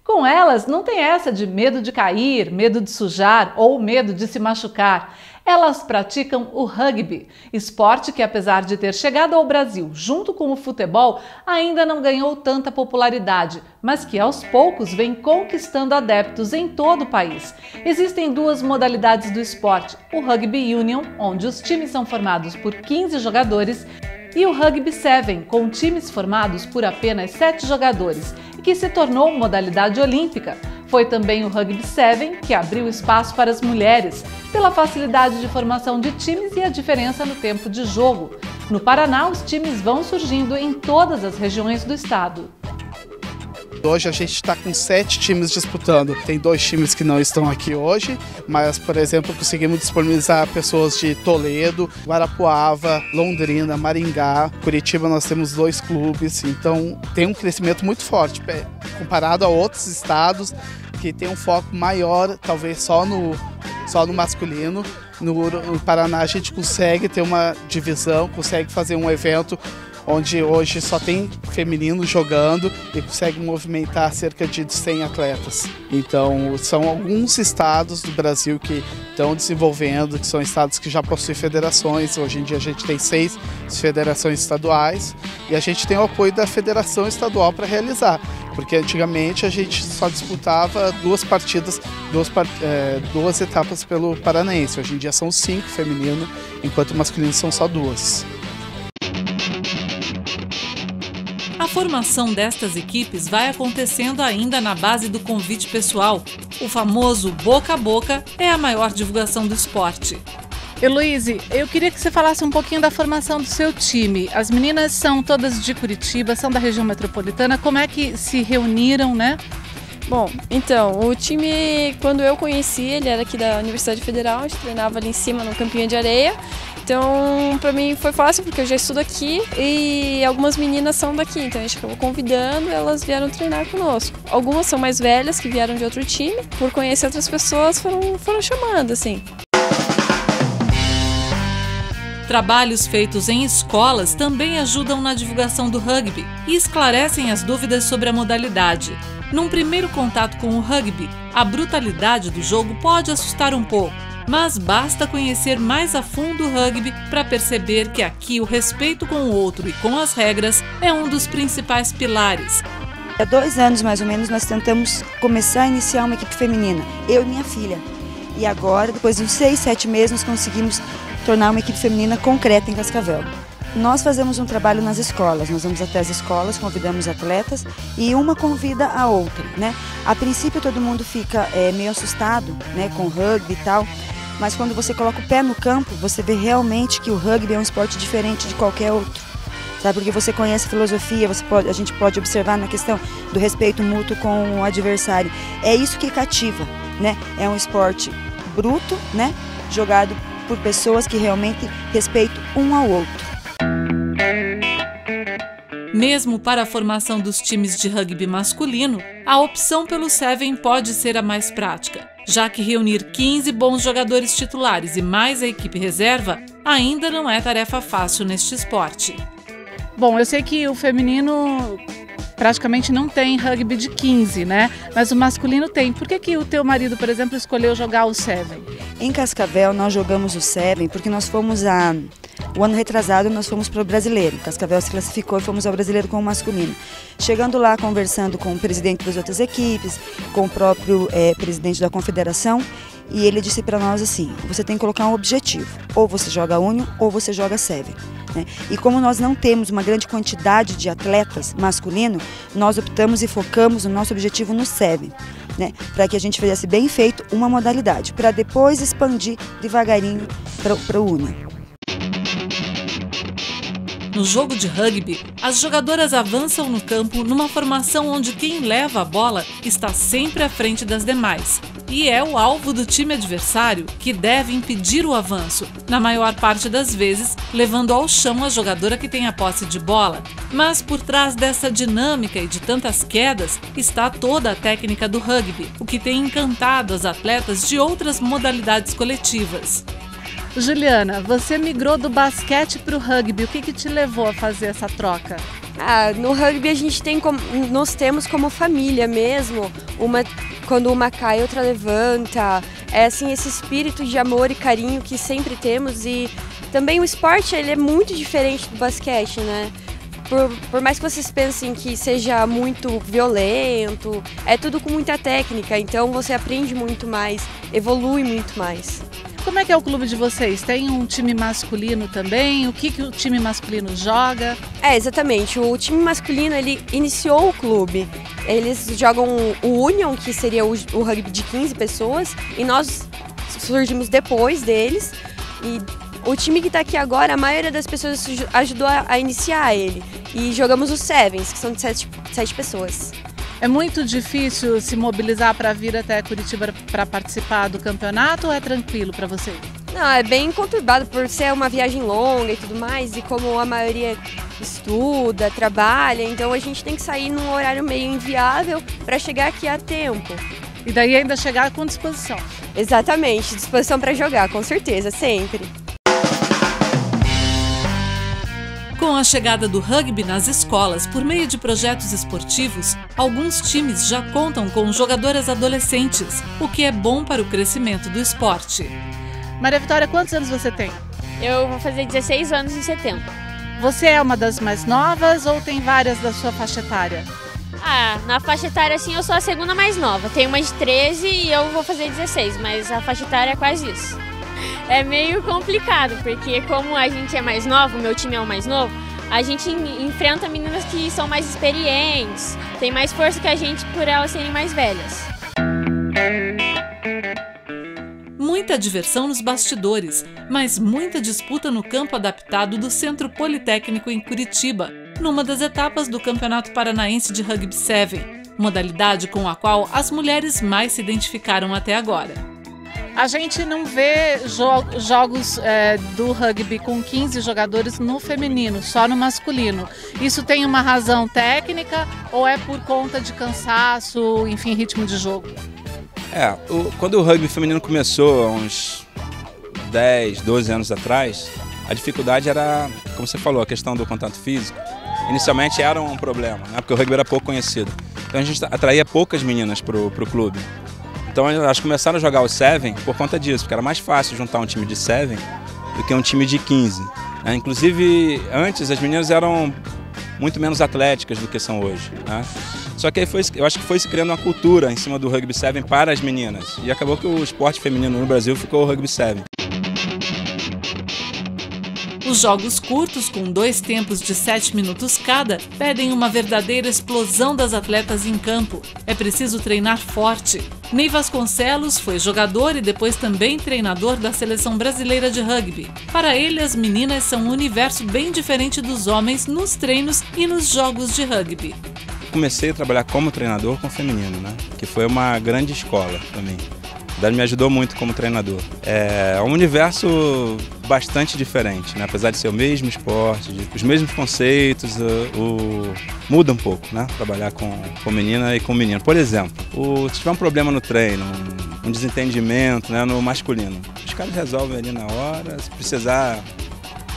Com elas, não tem essa de medo de cair, medo de sujar ou medo de se machucar. Elas praticam o rugby, esporte que, apesar de ter chegado ao Brasil junto com o futebol, ainda não ganhou tanta popularidade, mas que aos poucos vem conquistando adeptos em todo o país. Existem duas modalidades do esporte, o Rugby Union, onde os times são formados por 15 jogadores, e o Rugby 7, com times formados por apenas 7 jogadores, e que se tornou modalidade olímpica. Foi também o Rugby 7 que abriu espaço para as mulheres, pela facilidade de formação de times e a diferença no tempo de jogo. No Paraná, os times vão surgindo em todas as regiões do estado. Hoje a gente está com 7 times disputando. Tem 2 times que não estão aqui hoje, mas, por exemplo, conseguimos disponibilizar pessoas de Toledo, Guarapuava, Londrina, Maringá, Curitiba. Nós temos 2 clubes, então tem um crescimento muito forte comparado a outros estados que tem um foco maior, talvez só no masculino. No Paraná a gente consegue ter uma divisão, consegue fazer um evento onde hoje só tem feminino jogando e consegue movimentar cerca de 100 atletas. Então, são alguns estados do Brasil que estão desenvolvendo, que são estados que já possuem federações. Hoje em dia a gente tem 6 federações estaduais e a gente tem o apoio da federação estadual para realizar, porque antigamente a gente só disputava 2 partidas, 2 etapas pelo Paranaense. Hoje em dia são 5 feminino, enquanto masculino são só 2. A formação destas equipes vai acontecendo ainda na base do convite pessoal. O famoso boca a boca é a maior divulgação do esporte. Heloíse, eu queria que você falasse um pouquinho da formação do seu time. As meninas são todas de Curitiba, são da região metropolitana. Como é que se reuniram, né? Bom, então, o time, quando eu conheci, ele era aqui da Universidade Federal, a gente treinava ali em cima no campinho de areia. Então, para mim foi fácil, porque eu já estudo aqui e algumas meninas são daqui, então a gente acabou convidando, elas vieram treinar conosco. Algumas são mais velhas, que vieram de outro time, por conhecer outras pessoas, foram chamando, assim. Trabalhos feitos em escolas também ajudam na divulgação do rugby e esclarecem as dúvidas sobre a modalidade. Num primeiro contato com o rugby, a brutalidade do jogo pode assustar um pouco, mas basta conhecer mais a fundo o rugby para perceber que aqui o respeito com o outro e com as regras é um dos principais pilares. Há 2 anos, mais ou menos, nós tentamos começar a iniciar uma equipe feminina, eu e minha filha. E agora, depois de uns 6, 7 meses, nós conseguimos tornar uma equipe feminina concreta em Cascavel. Nós fazemos um trabalho nas escolas, nós vamos até as escolas, convidamos atletas e uma convida a outra, né? A princípio todo mundo fica meio assustado, né, com o rugby e tal, mas quando você coloca o pé no campo, você vê realmente que o rugby é um esporte diferente de qualquer outro. Sabe? Porque você conhece a filosofia, a gente pode observar na questão do respeito mútuo com o adversário. É isso que cativa, né? É um esporte bruto, né? Jogado por pessoas que realmente respeitam um ao outro. Mesmo para a formação dos times de rugby masculino, a opção pelo 7 pode ser a mais prática, já que reunir 15 bons jogadores titulares e mais a equipe reserva ainda não é tarefa fácil neste esporte. Bom, eu sei que o feminino praticamente não tem rugby de 15, né? Mas o masculino tem. Por que o teu marido, por exemplo, escolheu jogar o 7? Em Cascavel nós jogamos o 7 porque nós fomos o ano retrasado nós fomos para o brasileiro. Cascavel se classificou e fomos ao brasileiro com o masculino. Chegando lá, conversando com o presidente das outras equipes, com o próprio presidente da confederação, e ele disse para nós assim: você tem que colocar um objetivo, ou você joga Union ou você joga 7. Né? E como nós não temos uma grande quantidade de atletas masculino, nós optamos e focamos o nosso objetivo no 7, né? Para que a gente fizesse bem feito uma modalidade, para depois expandir devagarinho para o Union. No jogo de rugby, as jogadoras avançam no campo numa formação onde quem leva a bola está sempre à frente das demais. E é o alvo do time adversário que deve impedir o avanço, na maior parte das vezes levando ao chão a jogadora que tem a posse de bola. Mas por trás dessa dinâmica e de tantas quedas está toda a técnica do rugby, o que tem encantado as atletas de outras modalidades coletivas. Juliana, você migrou do basquete para o rugby. O que te levou a fazer essa troca? No rugby a gente tem nós temos como família mesmo, quando uma cai, outra levanta, é assim esse espírito de amor e carinho que sempre temos. E também o esporte ele é muito diferente do basquete, né? Por mais que vocês pensem que seja muito violento, é tudo com muita técnica, então você aprende muito mais, evolui muito mais. Como é que é o clube de vocês? Tem um time masculino também? O que o time masculino joga? Exatamente. O time masculino, ele iniciou o clube. Eles jogam o Union, que seria o rugby de 15 pessoas, e nós surgimos depois deles. E o time que está aqui agora, a maioria das pessoas ajudou a iniciar ele. E jogamos os Sevens, que são de 7 pessoas. É muito difícil se mobilizar para vir até Curitiba para participar do campeonato ou é tranquilo para vocês? Não, é bem conturbado por ser uma viagem longa e tudo mais, e como a maioria estuda, trabalha, então a gente tem que sair num horário meio inviável para chegar aqui a tempo. E daí ainda chegar com disposição? Exatamente, disposição para jogar, com certeza, sempre. Com a chegada do rugby nas escolas por meio de projetos esportivos, alguns times já contam com jogadoras adolescentes, o que é bom para o crescimento do esporte. Maria Vitória, quantos anos você tem? Eu vou fazer 16 anos em setembro. Você é uma das mais novas ou tem várias da sua faixa etária? Na faixa etária, assim, eu sou a segunda mais nova. Tenho uma de 13 e eu vou fazer 16, mas a faixa etária é quase isso. É meio complicado, porque como a gente é mais novo, o meu time é o mais novo, a gente enfrenta meninas que são mais experientes, tem mais força que a gente por elas serem mais velhas. Muita diversão nos bastidores, mas muita disputa no campo adaptado do Centro Politécnico em Curitiba, numa das etapas do Campeonato Paranaense de Rugby 7, modalidade com a qual as mulheres mais se identificaram até agora. A gente não vê jogos do rugby com 15 jogadores no feminino, só no masculino. Isso tem uma razão técnica ou é por conta de cansaço, enfim, ritmo de jogo? Quando o rugby feminino começou, há uns 10, 12 anos atrás, a dificuldade era, como você falou, a questão do contato físico. Inicialmente era um problema, né? Porque o rugby era pouco conhecido. Então a gente atraía poucas meninas para o clube. Então elas começaram a jogar o 7 por conta disso, porque era mais fácil juntar um time de 7 do que um time de 15. Né? Inclusive, antes as meninas eram muito menos atléticas do que são hoje. Né? Só que aí eu acho que foi se criando uma cultura em cima do Rugby 7 para as meninas. E acabou que o esporte feminino no Brasil ficou o Rugby 7. Os jogos curtos, com 2 tempos de 7 minutos cada, pedem uma verdadeira explosão das atletas em campo. É preciso treinar forte. Ney Vasconcelos foi jogador e depois também treinador da Seleção Brasileira de Rugby. Para ele, as meninas são um universo bem diferente dos homens nos treinos e nos jogos de rugby. Comecei a trabalhar como treinador com o feminino, né? Que foi uma grande escola também. Ele me ajudou muito como treinador. É um universo bastante diferente, né? Apesar de ser o mesmo esporte, os mesmos conceitos, muda um pouco, né? Trabalhar com menina e com menino. Por exemplo, se tiver um problema no treino, um desentendimento, né, no masculino, os caras resolvem ali na hora, se precisar,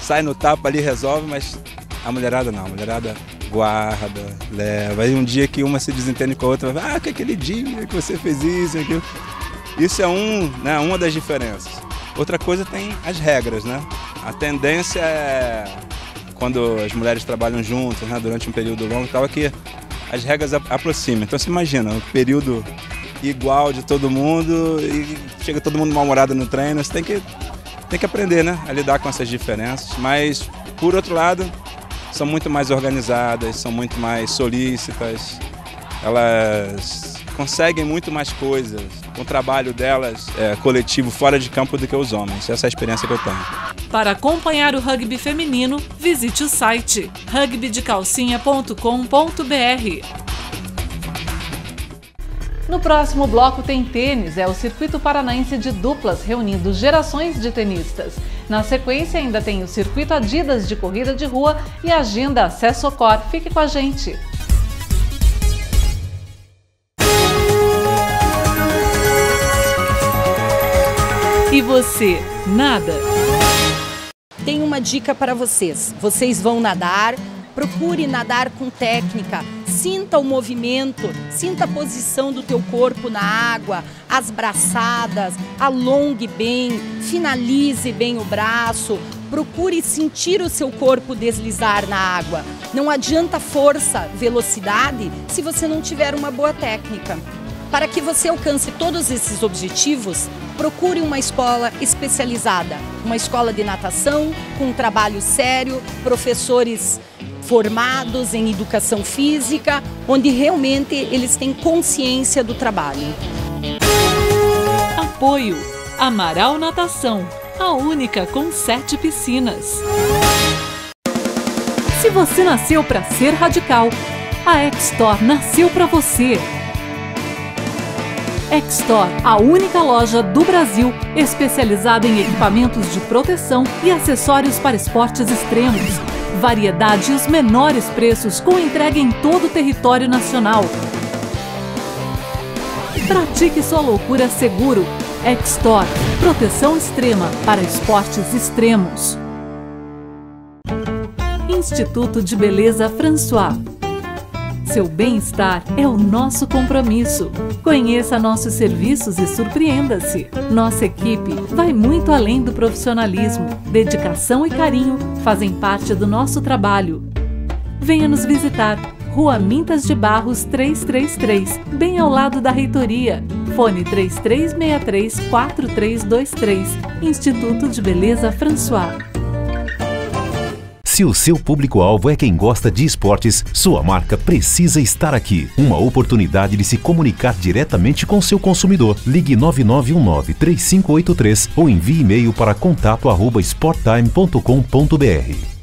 sai no tapa ali, resolve, mas a mulherada não, a mulherada guarda, leva. Aí um dia que uma se desentende com a outra, vai, que aquele dia que você fez isso, aquilo. Isso é uma das diferenças. Outra coisa tem as regras, né? A tendência é, quando as mulheres trabalham juntas, né, durante um período longo, é que as regras aproximam. Então você imagina, um período igual de todo mundo e chega todo mundo mal-humorado no treino, você tem que aprender, né, a lidar com essas diferenças. Mas, por outro lado, são muito mais organizadas, são muito mais solícitas, elas conseguem muito mais coisas com o trabalho delas coletivo fora de campo do que os homens. Essa é a experiência que eu tenho. Para acompanhar o rugby feminino, visite o site rugbydecalcinha.com.br. No próximo bloco tem tênis, é o Circuito Paranaense de Duplas, reunindo gerações de tenistas. Na sequência ainda tem o Circuito Adidas de Corrida de Rua e a Agenda Acesso Cor. Fique com a gente! E você, nada? Tem uma dica para vocês. Vocês vão nadar Procure nadar com técnica, sinta o movimento, sinta a posição do teu corpo na água, as braçadas, alongue bem, finalize bem o braço, procure sentir o seu corpo deslizar na água. Não adianta força, velocidade, se você não tiver uma boa técnica. Para que você alcance todos esses objetivos, procure uma escola especializada, uma escola de natação com um trabalho sério, professores formados em educação física, onde realmente eles têm consciência do trabalho. Apoio: Amaral Natação, a única com 7 piscinas. Se você nasceu para ser radical, a X-Store nasceu para você. X-Store, a única loja do Brasil especializada em equipamentos de proteção e acessórios para esportes extremos. Variedade e os menores preços com entrega em todo o território nacional. Pratique sua loucura seguro. X-Store, proteção extrema para esportes extremos. Instituto de Beleza François. Seu bem-estar é o nosso compromisso. Conheça nossos serviços e surpreenda-se. Nossa equipe vai muito além do profissionalismo. Dedicação e carinho fazem parte do nosso trabalho. Venha nos visitar. Rua Mintas de Barros 333, bem ao lado da reitoria. Fone 3363-4323. Instituto de Beleza François. Se o seu público-alvo é quem gosta de esportes, sua marca precisa estar aqui. Uma oportunidade de se comunicar diretamente com seu consumidor. Ligue 9919-3583 ou envie e-mail para contato@sporttime.com.br.